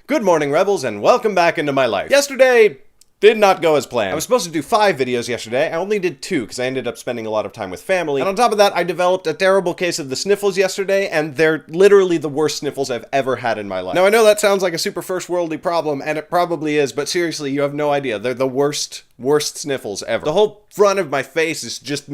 Good morning, Rebels, and welcome back into my life. Yesterday did not go as planned. I was supposed to do 5 videos yesterday. I only did 2 because I ended up spending a lot of time with family. And on top of that, I developed a terrible case of the sniffles yesterday, and they're literally the worst sniffles I've ever had in my life. Now, I know that sounds like a super first worldly problem, and it probably is, but seriously, you have no idea. They're the worst sniffles ever. The whole front of my face is just so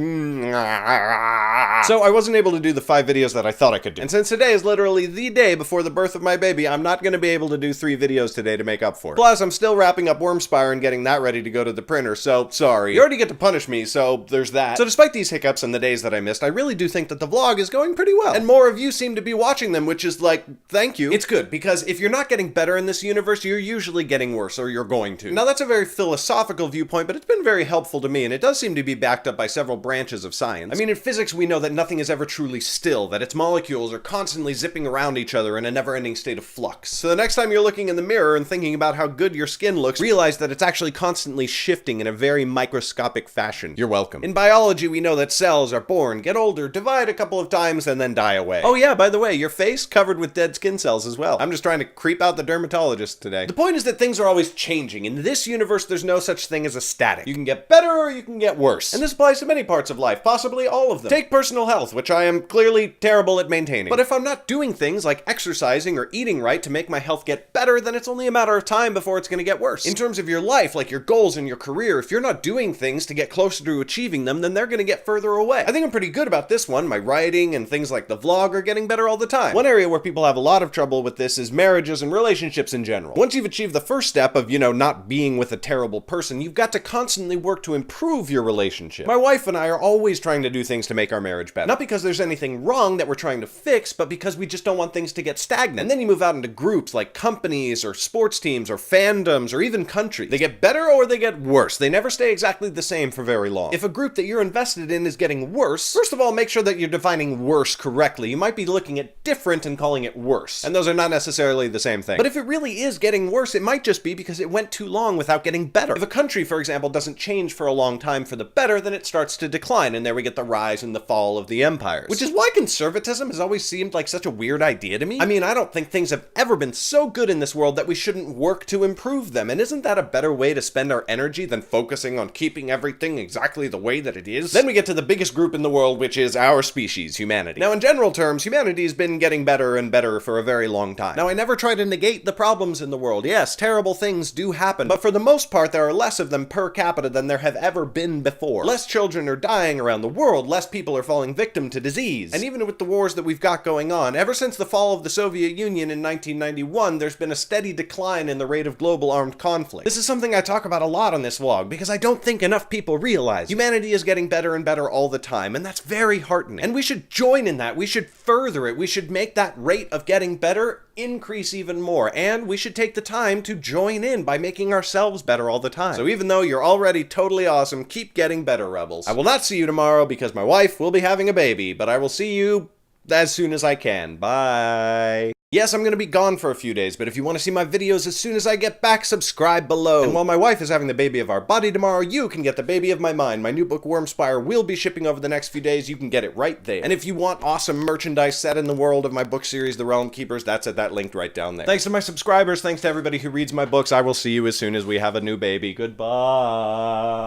I wasn't able to do the 5 videos that I thought I could do. And since today is literally the day before the birth of my baby, I'm not going to be able to do 3 videos today to make up for it. Plus, I'm still wrapping up Wormspire and getting that ready to go to the printer, so sorry. You already get to punish me, so there's that. So despite these hiccups and the days that I missed, I really do think that the vlog is going pretty well. And more of you seem to be watching them, which is like, thank you. It's good, because if you're not getting better in this universe, you're usually getting worse, or you're going to. Now, that's a very philosophical viewpoint, but it's been very helpful to me, and it does seem to be backed up by several branches of science. I mean, in physics, we know that nothing is ever truly still, that its molecules are constantly zipping around each other in a never-ending state of flux. So the next time you're looking in the mirror and thinking about how good your skin looks, realize that it's actually constantly shifting in a very microscopic fashion. You're welcome. In biology, we know that cells are born, get older, divide a couple of times, and then die away. Oh yeah, by the way, your face covered with dead skin cells as well. I'm just trying to creep out the dermatologist today. The point is that things are always changing. In this universe, there's no such thing as a static. You can get better or you can get worse. And this applies to many parts of life, possibly all of them. Take personal health, which I am clearly terrible at maintaining. But if I'm not doing things like exercising or eating right to make my health get better, then it's only a matter of time before it's gonna get worse. In terms of your life, like your goals and your career, if you're not doing things to get closer to achieving them, then they're gonna get further away. I think I'm pretty good about this one. My writing and things like the vlog are getting better all the time. One area where people have a lot of trouble with this is marriages and relationships in general. Once you've achieved the first step of, not being with a terrible person, you've got to constantly work to improve your relationship. My wife and I are always trying to do things to make our marriage better. Not because there's anything wrong that we're trying to fix, but because we just don't want things to get stagnant. And then you move out into groups like companies or sports teams or fandoms or even countries. They get better or they get worse. They never stay exactly the same for very long. If a group that you're invested in is getting worse, first of all, make sure that you're defining worse correctly. You might be looking at different and calling it worse. And those are not necessarily the same thing. But if it really is getting worse, it might just be because it went too long without getting better. If a country, for example, doesn't change for a long time for the better, then it starts to decline, and there we get the rise and the fall of the empires. Which is why conservatism has always seemed like such a weird idea to me. I mean, I don't think things have ever been so good in this world that we shouldn't work to improve them, and isn't that a better way to spend our energy than focusing on keeping everything exactly the way that it is? Then we get to the biggest group in the world, which is our species, humanity. Now, in general terms, humanity's been getting better and better for a very long time. Now, I never try to negate the problems in the world. Yes, terrible things do happen, but for the most part, there are less of them per capita than there have ever been before. Less children are dying around the world, less people are falling victim to disease. And even with the wars that we've got going on, ever since the fall of the Soviet Union in 1991, there's been a steady decline in the rate of global armed conflict. This is something I talk about a lot on this vlog, because I don't think enough people realize. Humanity is getting better and better all the time, and that's very heartening. And we should join in that. We should further it. We should make that rate of getting better increase even more, and we should take the time to join in by making ourselves better all the time. So even though you're already totally awesome, keep getting better, Rebels. I will not see you tomorrow because my wife will be having a baby, but I will see you as soon as I can. Bye. Yes, I'm gonna be gone for a few days, but if you want to see my videos as soon as I get back, subscribe below. And while my wife is having the baby of our body tomorrow, you can get the baby of my mind. My new book, Wormspire, will be shipping over the next few days. You can get it right there. And if you want awesome merchandise set in the world of my book series, The Realm Keepers, that's at that link right down there. Thanks to my subscribers, thanks to everybody who reads my books. I will see you as soon as we have a new baby. Goodbye.